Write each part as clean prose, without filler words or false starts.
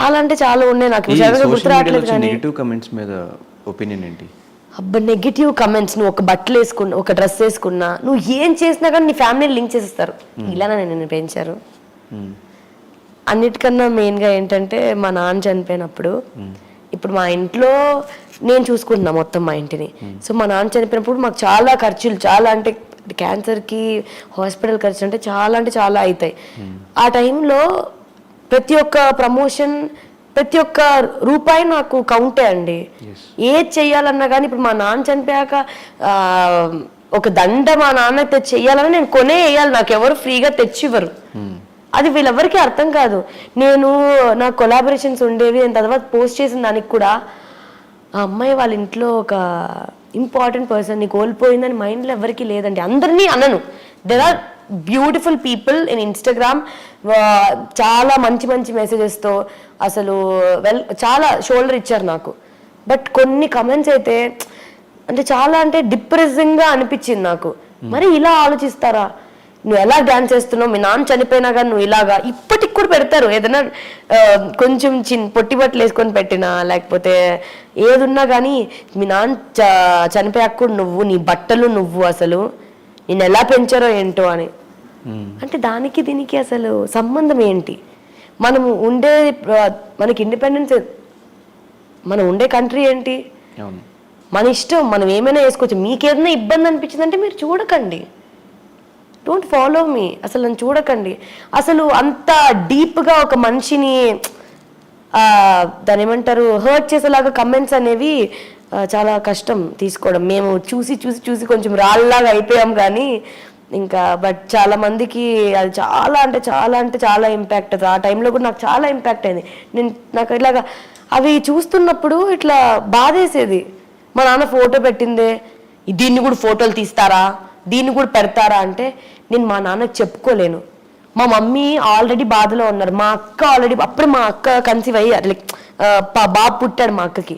చాలా అంటే చాలా ఉన్నాయి, నాకు గుర్తు రావట్లేదు. కానీ నెగటివ్ కమెంట్స్ మీద ఒపీనియన్ ఏంటి? అబ్బా నెగిటివ్ కమెంట్స్, నువ్వు ఒక బట్టలు వేసుకున్నా, ఒక డ్రెస్ వేసుకున్నా, నువ్వు ఏం చేసినా కానీ నీ ఫ్యామిలీని లింక్ చేసేస్తారు. ఇలానే నేను పెంచారు. అన్నిటికన్నా మెయిన్గా ఏంటంటే మా నాన్న చనిపోయినప్పుడు, ఇప్పుడు మా ఇంట్లో నేను చూసుకుంటున్నా మొత్తం మా ఇంటిని. సో మా నాన్న చనిపోయినప్పుడు మాకు చాలా ఖర్చులు, చాలా అంటే క్యాన్సర్కి హాస్పిటల్ ఖర్చు అంటే చాలా అవుతాయి. ఆ టైంలో ప్రతి ఒక్క ప్రమోషన్, ప్రతి ఒక్క రూపాయి నాకు కౌంటే అండి. ఏది చెయ్యాలన్నా కానీ ఇప్పుడు మా నాన్న చనిపోయాక ఒక దండ మా నాన్న తెచ్చి చెయ్యాలని నేను కొనే వేయాలి, నాకు ఎవరు ఫ్రీగా తెచ్చివ్వరు. అది వీళ్ళెవరికి అర్థం కాదు. నేను నా కొలాబరేషన్స్ ఉండేవి, నేను తర్వాత పోస్ట్ చేసిన దానికి కూడా ఆ అమ్మాయి వాళ్ళ ఇంట్లో ఒక ఇంపార్టెంట్ పర్సన్ని కోల్పోయిందని మైండ్లో ఎవరికి లేదండి. అందరినీ అనను, there are beautiful people in Instagram, చాలా మంచి మంచి మెసేజెస్తో అసలు చాలా షోల్డర్ ఇచ్చారు నాకు. బట్ కొన్ని కమెంట్స్ అయితే చాలా అంటే డిప్రెసింగ్గా అనిపించింది నాకు. మరి ఇలా ఆలోచిస్తారా, నువ్వు ఎలా డాన్స్ చేస్తున్నావు, మీ నాన్న చనిపోయినా కానీ నువ్వు ఇలాగా, ఇప్పటికి కూడా పెడతారు. ఏదైనా కొంచెం పొట్టి బట్టలు వేసుకొని పెట్టినా, లేకపోతే ఏదున్నా కానీ మీ నాన్న చనిపోయాక కూడా నువ్వు, నీ బట్టలు నువ్వు, అసలు నేను ఎలా పెంచారో ఏంటో అని. అంటే దానికి దీనికి అసలు సంబంధం ఏంటి? మనము ఉండే, మనకి ఇండిపెండెన్స్, మనం ఉండే కంట్రీ ఏంటి, మన ఇష్టం, మనం ఏమైనా వేసుకోవచ్చు. మీకేదైనా ఇబ్బంది అనిపించిందంటే మీరు చూడకండి, డోంట్ ఫాలో మీ, అసలు నన్ను చూడకండి. అసలు అంత డీప్గా ఒక మనిషిని దాని ఏమంటారు హర్ట్ చేసేలాగా కమెంట్స్ అనేవి చాలా కష్టం తీసుకోవడం. మేము చూసి చూసి చూసి కొంచెం రాళ్ళలాగా అయిపోయాం కానీ ఇంకా, బట్ చాలా మందికి అది చాలా ఇంపాక్ట్ అవుతుంది. ఆ టైంలో కూడా నాకు చాలా ఇంపాక్ట్ అయింది. నాకు ఇట్లాగా అవి చూస్తున్నప్పుడు ఇట్లా బాధేసేది. మా నాన్న ఫోటో పెట్టిందే, దీన్ని కూడా ఫోటోలు తీస్తారా, దీన్ని కూడా పెడతారా అంటే నేను మా నాన్నకి చెప్పుకోలేను. మా మమ్మీ ఆల్రెడీ బాధలో ఉన్నారు, మా అక్క ఆల్రెడీ, అప్పుడే మా అక్క కన్సీవ్ అయ్యారు, లైక్ బాబు పుట్టాడు మా అక్కకి.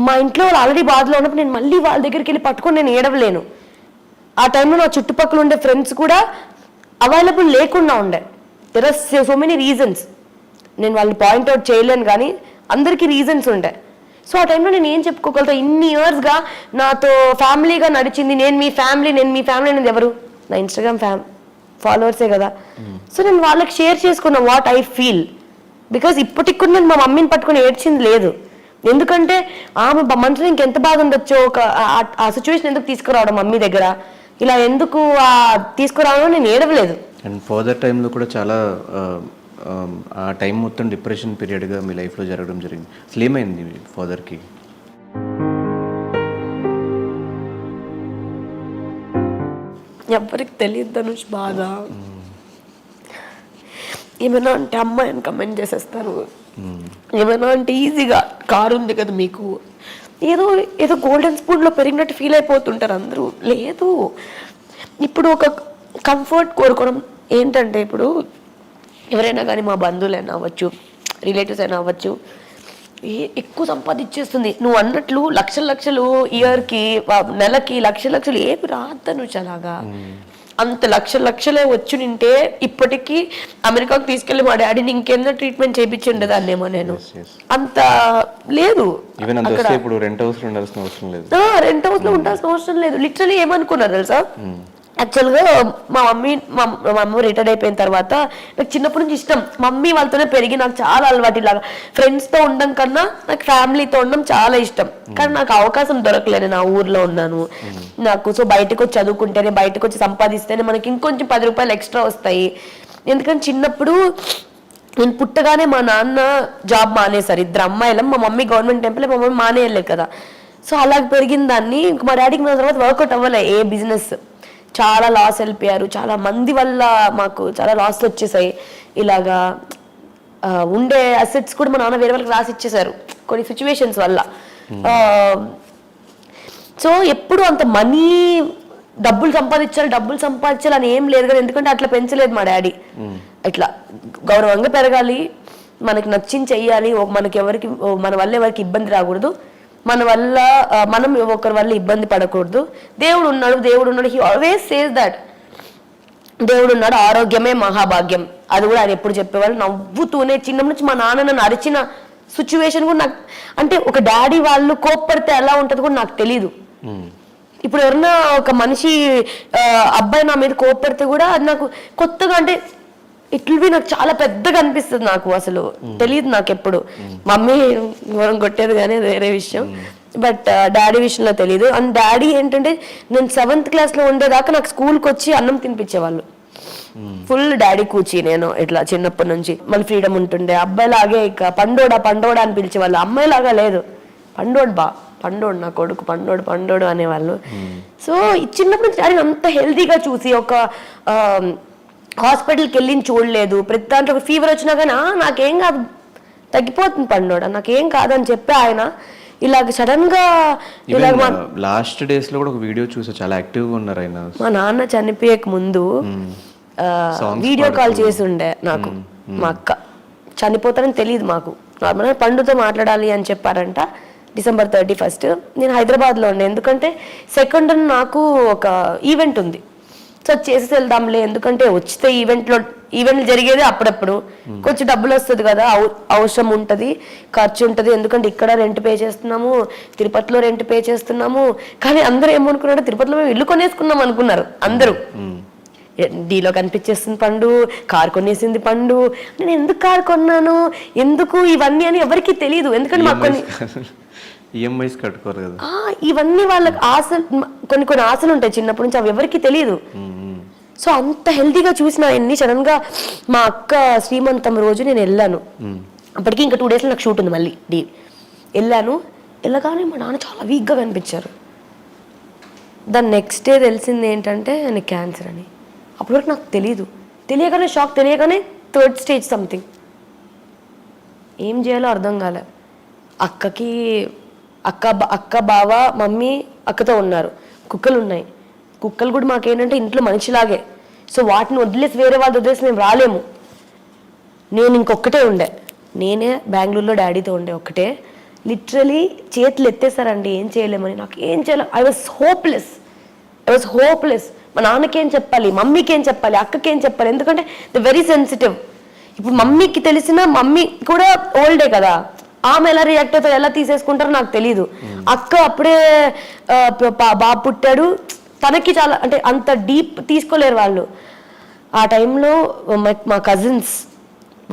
మా ఇంట్లో వాళ్ళు ఆల్రెడీ బాధలో ఉన్నప్పుడు నేను మళ్ళీ వాళ్ళ దగ్గరికి వెళ్ళి పట్టుకొని నేను ఏడవలేను. ఆ టైంలో నా చుట్టుపక్కల ఉండే ఫ్రెండ్స్ కూడా అవైలబుల్ లేకుండా ఉండే. There are so many reasons, నేను వాళ్ళని పాయింట్అవుట్ చేయలేను కానీ అందరికీ రీజన్స్ ఉండే. సో ఆ టైంలో నేను ఏం చెప్పుకోగలుగుతా, ఇన్ని ఇయర్స్గా నాతో ఫ్యామిలీగా నడిచింది, నేను మీ ఫ్యామిలీ అనేది ఎవరు? నా ఇన్స్టాగ్రామ్ ఫాలోవర్సే కదా. సో నేను వాళ్ళకి షేర్ చేసుకున్నా వాట్ ఐ ఫీల్. బికాస్ ఇప్పటికి కూడా నేను మా మమ్మీని పట్టుకొని ఏడ్చింది లేదు. ఎందుకంటే ఆమె మనసులో ఇంకెంత బాధ ఉండొచ్చో, ఆ సిచ్యువేషన్ ఎందుకు తీసుకురావడం మమ్మీ దగ్గర, ఇలా ఎందుకు తీసుకురావడం నేను ఏడవలేదు. అండ్ ఫర్దర్ టైంలో కూడా చాలా ఆ టైం మొత్తం డిప్రెషన్ పీరియడ్గా మీ లైఫ్లో జరగడం జరిగింది. అసలు ఏమైంది మీ ఫాదర్కి? ఎవరికి తెలియదు ధనుష్ బాధ. ఏమైనా అంటే అమ్మాయిని కమెంట్ చేసేస్తారు, ఏమైనా అంటే ఈజీగా కారు ఉంది కదా మీకు, ఏదో గోల్డెన్ స్పూన్లో పెరిగినట్టు ఫీల్ అయిపోతుంటారు అందరూ. లేదు, ఇప్పుడు ఒక కంఫర్ట్ కోరుకోవడం ఏంటంటే, ఇప్పుడు ఎవరైనా కానీ మా బంధువులైనా అవ్వచ్చు, రిలేటివ్స్ అయినా అవ్వచ్చు, ఎక్కువ సంపాదించేస్తుంది నువ్వు అన్నట్లు లక్షలు ఇయర్కి, నెలకి లక్షలు ఏమి రాద్దను అలాగా. అంత లక్షలే వచ్చి నింటే ఇప్పటికీ అమెరికాకు తీసుకెళ్లి మా డాడీని ఇంకేందో ట్రీట్మెంట్ చేయించి ఉండేదాన్నేమో నేను. అంత లేదు, రెంట్ హౌస్ లో ఉండాల్సిన అవసరం లేదు. లిటరలీ ఏమనుకున్నారు తెలుసా, యాక్చువల్గా మా మమ్మీ రిటైర్డ్ అయిపోయిన తర్వాత నాకు చిన్నప్పటి నుంచి ఇష్టం, మమ్మీ వాళ్ళతోనే పెరిగి నాకు చాలా అలవాటు. ఇలాగా ఫ్రెండ్స్తో ఉండడం కన్నా నాకు ఫ్యామిలీతో ఉండడం చాలా ఇష్టం. కానీ నాకు అవకాశం దొరకలేదు, నా ఊర్లో ఉన్నాను నాకు. సో బయటకు వచ్చి చదువుకుంటేనే, బయటకు వచ్చి సంపాదిస్తేనే మనకి ఇంకొంచెం 10 రూపాయలు ఎక్స్ట్రా వస్తాయి. ఎందుకంటే చిన్నప్పుడు నేను పుట్టగానే మా నాన్న జాబ్ మానేశారు, 2 అమ్మాయిలం. మా మమ్మీ గవర్నమెంట్ ఎంప్లాయ్, మా మమ్మీ మానేయలేదు కదా. సో అలాగ పెరిగిన దాన్ని మా డాడీకి నా తర్వాత వర్కౌట్ అవ్వలే ఏ బిజినెస్. చాలా లాస్ వెళ్ళిపోయారు, చాలా మంది వల్ల మాకు చాలా లాస్లు వచ్చేసాయి. ఇలాగా ఉండే అసెట్స్ కూడా మా నాన్న వేరే వాళ్ళకి రాసి ఇచ్చేసారు కొన్ని సిచ్యువేషన్స్ వల్ల. సో ఎప్పుడు అంత మనీ, డబ్బులు సంపాదించాలి అని ఏం లేదు కదా, ఎందుకంటే అట్లా పెంచలేదు మా డాడీ. ఇట్లా గౌరవంగా పెరగాలి, మనకి నచ్చింది చెయ్యాలి, మన వల్ల ఎవరికి ఇబ్బంది రాకూడదు, మనం ఒకరి వల్ల ఇబ్బంది పడకూడదు. దేవుడు ఉన్నాడు, హీ ఆల్వేస్ సేస్ దట్. దేవుడు ఉన్నాడు, ఆరోగ్యమే మహాభాగ్యం. అది కూడా ఆయన ఎప్పుడు చెప్పేవాళ్ళు నవ్వుతూనే. చిన్నప్పటి నుంచి మా నాన్న నన్ను అరిచిన సిచ్యువేషన్ కూడా నాకు, అంటే ఒక డాడీ వాళ్ళు కోప్పడితే ఎలా ఉంటుంది కూడా నాకు తెలీదు. ఇప్పుడు ఎవరన్నా ఒక మనిషి అబ్బాయి నా మీద కోప్పడితే కూడా అది నాకు కొత్తగా, అంటే ఇట్లవి నాకు చాలా పెద్దగా అనిపిస్తుంది. నాకు అసలు తెలియదు నాకు ఎప్పుడు. మమ్మీ ఘోరం కొట్టేది కానీ వేరే విషయం, బట్ డాడీ విషయంలో తెలియదు. అండ్ డాడీ ఏంటంటే నేను 7th క్లాస్లో ఉండేదాకా నాకు స్కూల్కి వచ్చి అన్నం తినిపించేవాళ్ళు. ఫుల్ డాడీ కూచి నేను ఇట్లా చిన్నప్పటి నుంచి. మళ్ళీ ఫ్రీడమ్ ఉంటుండే. అబ్బాయిలాగే ఇక పండోడా అని పిలిచేవాళ్ళు, అమ్మాయిలాగా లేదు. పండోడు నా కొడుకు పండోడు అనేవాళ్ళు. సో చిన్నప్పటి నుంచి డాడీ అంత హెల్తీగా చూసి, ఒక హాస్పిటల్కి వెళ్ళి చూడలేదు. ప్రతి దాంట్లో ఒక ఫీవర్ వచ్చినా కానీ నాకేం కాదు, తగ్గిపోతుంది పండోడ, నాకేం కాదని చెప్పి ఆయన ఇలాగ సడన్ గా లాస్ట్ డేస్ లో కూడా ఒక వీడియో చూసా, చాలా యాక్టివ్ గా ఉన్నారు ఆయన. మా నాన్న చనిపోయేక ముందు వీడియో కాల్ చేసి ఉండే నాకు. మా అక్క చనిపోతానని తెలియదు మాకు. నార్మల్గా పండుతో మాట్లాడాలి అని చెప్పారంట. December 31st నేను హైదరాబాద్లో ఉండే, ఎందుకంటే 2nd నాకు ఒక ఈవెంట్ ఉంది. సో చేసి వెళ్దాంలే, ఎందుకంటే వచ్చితే ఈవెంట్లు జరిగేది అప్పుడప్పుడు, కొంచెం డబ్బులు వస్తుంది కదా, అవసరం ఉంటుంది, ఖర్చు ఉంటుంది. ఎందుకంటే ఇక్కడ రెంట్ పే చేస్తున్నాము, తిరుపతిలో రెంట్ పే చేస్తున్నాము. కానీ అందరూ ఏమనుకున్నారో తిరుపతిలో మేము ఇల్లు కొనేసుకున్నాం అనుకున్నారు అందరూ. డీలో కనిపించేస్తుంది పండు, కారు కొనేసింది పండు. నేను ఎందుకు కారు కొన్నాను, ఎందుకు ఇవన్నీ అని ఎవరికి తెలియదు. ఎందుకంటే మాకు ఈఎంఐస్ కట్టుకోరు కదా, ఇవన్నీ వాళ్ళకి ఆశలు, కొన్ని ఆశలు ఉంటాయి చిన్నప్పటి నుంచి, అవి ఎవరికి తెలియదు. సో అంత హెల్తీగా చూసిన ఆయన్ని సడన్ గా మా అక్క శ్రీమంతం రోజు నేను వెళ్ళాను. అప్పటికి ఇంకా 2 days నాకు షూట్ ఉంది మళ్ళీ వెళ్ళగానే మా నాన్న చాలా వీక్గా కనిపించారు. దాని నెక్స్ట్ డే తెలిసింది ఏంటంటే ఆయనకి క్యాన్సర్ అని. అప్పటి వరకు నాకు తెలియగానే షాక్, తెలియగానే 3rd stage సంథింగ్. ఏం చేయాలో అర్థం కాలే. అక్క బావ మమ్మీ అక్కతో ఉన్నారు. కుక్కలు ఉన్నాయి. కుక్కలు కూడా మాకేంటంటే ఇంట్లో మనిషిలాగే. సో వాటిని వదిలేసి వేరే వాళ్ళు వదిలేసి మేము రాలేము. నేను ఇంకొక్కటే ఉండే, నేనే బెంగళూరులో డాడీతో ఉండే ఒక్కటే. లిటరలీ చేతులు ఎత్తేసారండి, ఏం చేయలేమని. నాకు ఏం చేయాలి, ఐ వాజ్ హోప్లెస్. మా నాన్నకేం చెప్పాలి, మమ్మీకేం చెప్పాలి, అక్కకేం చెప్పాలి, ఎందుకంటే ద వెరీ సెన్సిటివ్. ఇప్పుడు మమ్మీకి తెలిసిన, మమ్మీ కూడా ఓల్డే కదా, ఆమె ఎలా రియాక్ట్ అవుతారో ఎలా తీసేసుకుంటారో నాకు తెలీదు. అక్క అప్పుడే బాబు పుట్టాడు, తనకి చాలా, అంటే అంత డీప్ తీసుకోలేరు వాళ్ళు. ఆ టైంలో మా కజిన్స్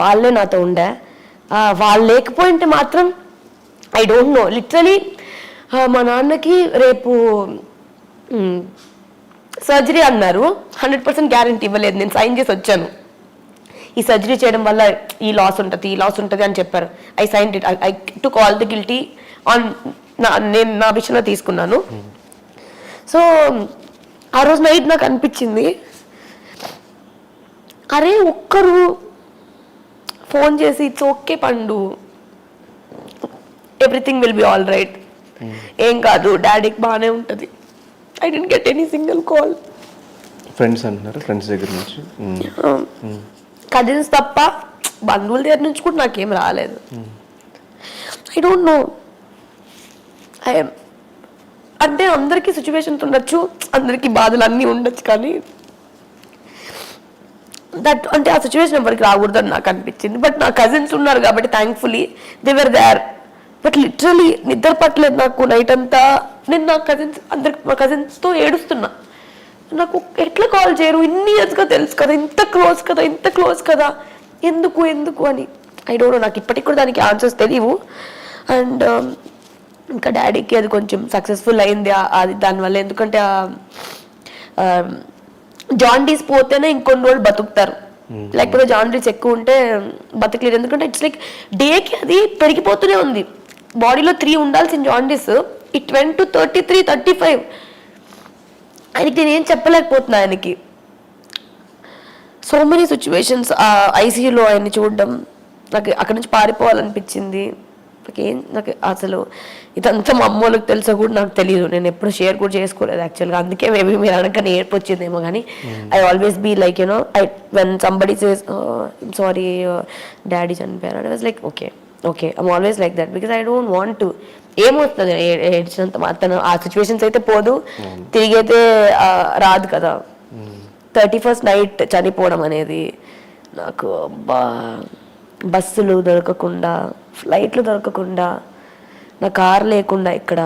వాళ్ళే నాతో ఉండే. వాళ్ళు లేకపోయింటే మాత్రం ఐ డోంట్ నో. లిటరలీ మా నాన్నకి రేపు సర్జరీ అన్నారు. 100% గ్యారెంటీ ఇవ్వలేదు, నేను సైన్ చేసి వచ్చాను. ఈ సర్జరీ చేయడం వల్ల ఈ లాస్ ఉంటుంది అని చెప్పారు. I sign it. I took all the guilty on, నేను నా విషయంలో తీసుకున్నాను. సో ఆ రోజు నైట్ నాకు అనిపించింది, అరే ఒక్కరు ఫోన్ చేసి ఇట్స్ ఓకే పండు, everything will be all right, ఏం కాదు, డాడీకి బాగానే ఉంటుంది. I didn't get any single call. Friends అంటున్నారు, ఫ్రెండ్స్ దగ్గర నుంచి, కజిన్స్ తప్ప బంధువుల దగ్గర నుంచి కూడా నాకేం రాలేదు. I don't know. అంటే అందరికీ సిచ్యువేషన్స్ ఉండొచ్చు, అందరికీ బాధలు అన్నీ ఉండొచ్చు, కానీ అంటే ఆ సిచ్యువేషన్ ఎవరికి రాకూడదని నాకు అనిపించింది. బట్ నా కజిన్స్ ఉన్నారు కాబట్టి thankfully they were there. But literally నిద్ర పట్టలేదు నాకు నైట్ అంతా. నేను మా కజిన్స్తో ఏడుస్తున్నా. నాకు ఎట్లా కాల్ చేయరు, ఇన్ని ఇయర్స్గా తెలుసు కదా, ఇంత క్లోజ్ కదా, ఎందుకు అని. I don't know. నాకు ఇప్పటికి కూడా దానికి ఆన్సర్స్ తెలియవు. అండ్ ఇంకా డాడీకి అది కొంచెం సక్సెస్ఫుల్ అయింది అది దానివల్ల. ఎందుకంటే జాండీస్ పోతేనే ఇంకొన్ని రోజులు బతుకుతారు, లేకపోతే జాండీస్ ఎక్కువ ఉంటే బతకలేరు. ఎందుకంటే ఇట్స్ లైక్ డేకి అది పెరిగిపోతూనే ఉంది. బాడీలో 3 ఉండాల్సిన జాండీస్ ఇట్ వెంట్ టు 33, 35. ఆయనకి నేను ఏం చెప్పలేకపోతున్నా. ఆయనకి సో మెనీ సిచ్యువేషన్స్. ఐసీయూలో ఆయన్ని చూడడం, నాకు అక్కడి నుంచి పారిపోవాలనిపించింది. నాకు అసలు ఇదంతా మా అమ్మోళ్ళకి తెలుసా కూడా నాకు తెలియదు. నేను ఎప్పుడు షేర్ కూడా చేసుకోలేదు యాక్చువల్గా. అందుకే మేబీ మీరు అనగానే ఏర్పు వచ్చిందేమో. కానీ I always be like you know, when somebody says sorry daddy చనిపోయారు, I was like okay I'm always like that, because I don't want to. ఏమవుతుంది ఏడ్చినంత మాత్రం, ఆ సిచ్యువేషన్స్ అయితే పోదు, తిరిగైతే రాదు కదా. 31st నైట్ చనిపోవడం అనేది నాకు అబ్బా, బస్సులు దొరకకుండా, ఫ్లైట్లు దొరకకుండా, నా కార్ లేకుండా, ఇక్కడ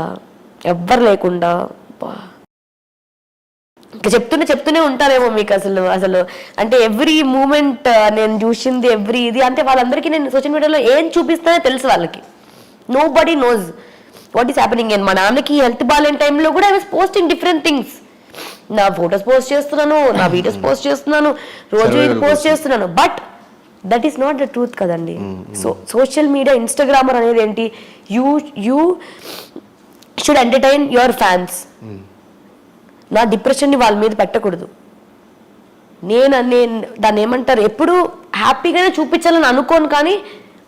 ఎవ్వరు లేకుండా, అబ్బా. ఇంకా చెప్తూనే ఉంటారేమో మీకు అసలు అంటే ఎవ్రీ మూమెంట్ నేను చూసింది, ఎవ్రీ ఇది అంటే వాళ్ళందరికీ నేను సోషల్ మీడియాలో ఏం చూపిస్తానో తెలుసు వాళ్ళకి. Nobody knows what is happening. And మా నాన్నకి హెల్త్ బాగాలేని టైంలో కూడా I was posting different things. నా ఫొటోస్ పోస్ట్ చేస్తున్నాను, నా వీడియోస్ పోస్ట్ చేస్తున్నాను, రోజు ఇది పోస్ట్ చేస్తున్నాను. But that is not the truth కదండి. సో సోషల్ మీడియా, ఇన్స్టాగ్రామర్ అనేది ఏంటి, you should entertain your fans. నా డిప్రెషన్ని వాళ్ళ మీద పెట్టకూడదు. నేను దాన్ని ఏమంటారు, ఎప్పుడు హ్యాపీగానే చూపించాలని అనుకోను, కానీ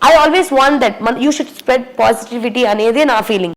I always want that you should spread positivity అనేది నా ఫీలింగ్.